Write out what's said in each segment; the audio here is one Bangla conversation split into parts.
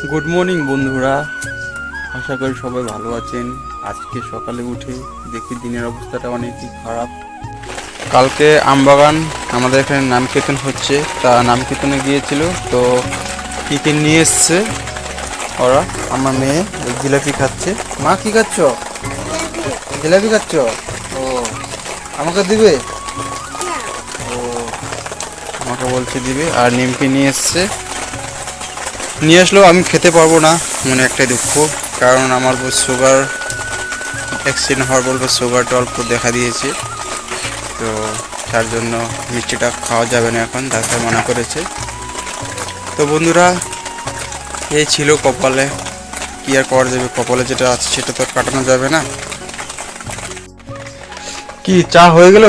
গুড মর্নিং বন্ধুরা, আশা করি সবাই ভালো আছেন। আজকে সকালে উঠে দেখি দিনের অবস্থাটা অনেকই খারাপ। কালকে আমবাগান আমাদের এখানে নাম কীর্তন হচ্ছে, তা নাম কীর্তনে গিয়েছিল। তো কী কী নিয়ে এসছে ওরা। আমার মেয়ে জিলাপি খাচ্ছে। মা কি খাচ্ছ? জিলাপি খাচ্ছ? ও আমাকে দিবে? ও আমাকে বলছে দিবে। আর নিমকি নিয়ে এসছে, নিয়ে আসলেও আমি খেতে পারবো না, মনে একটাই দুঃখ। কারণ আমার সুগার অ্যাক্সিডেন্ট হওয়ার বলবো, সুগারটা অল্প দেখা দিয়েছে। তো তার জন্য মিষ্টিটা খাওয়া যাবে না, এখন ডাক্তার মানা করেছে। তো বন্ধুরা, এই ছিল কপালে, কি আর করা যাবে। কপালে যেটা আছে সেটা তো কাটানো যাবে না। কি চা হয়ে গেল?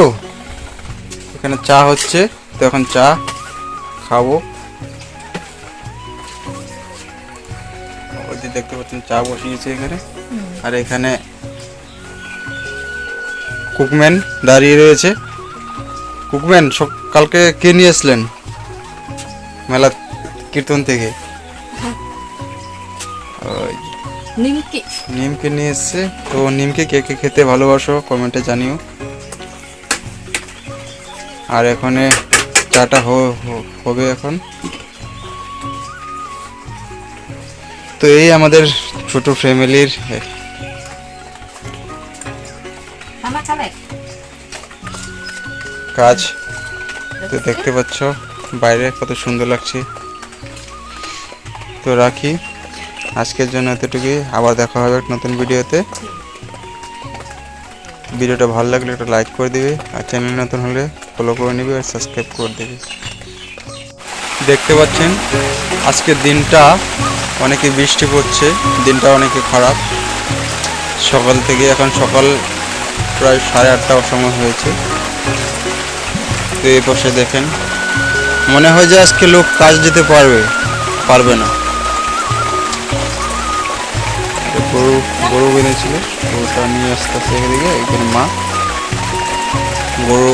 এখানে চা হচ্ছে, তো এখন চা খাবো। দেখতে পাচ্ছেন চা বসিয়েছে এখানে। আর এখানে কুকম্যান দাঁড়িয়ে রয়েছে। কুকম্যান, কালকে কে নিয়ে আসলেন মেলা কীর্তন থেকে? নিমকে নিয়ে এসছে। তো নিমকে কে কে খেতে ভালোবাসো কমেন্টে জানিও। আর এখানে চাটা হবে এখন। তো এই আমাদের ছোট ফ্যামিলির কাজ। তো দেখতে পাচ্ছ বাইরে কত সুন্দর লাগছে। তো রাখি, আজকের জন্য এতটুকুই। আবার দেখা হবে নতুন ভিডিওতে। ভিডিওটা ভালো লাগলে একটা লাইক করে দিবে, আর চ্যানেল নতুন হলে ফলো করে নেবে আর সাবস্ক্রাইব করে দেবে। দেখতে পাচ্ছেন আজকের দিনটা অনেকে বৃষ্টি পড়ছে, দিনটা অনেকে খারাপ। সকাল থেকে এখন সকাল প্রায় 8:30টার সময় হয়েছে। তো এই পাশে দেখেন, মনে হয় যে আজকে লোক কাজ দিতে পারবে না। গরু বেঁধেছিল, গরুটা নিয়ে আসতে আসতে এদিকে এখানে মা গরু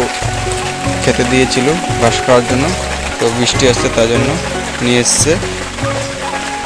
খেতে দিয়েছিল ঘাস খাওয়ার জন্য। তো বৃষ্টি আসছে তার জন্য নিয়ে এসছে।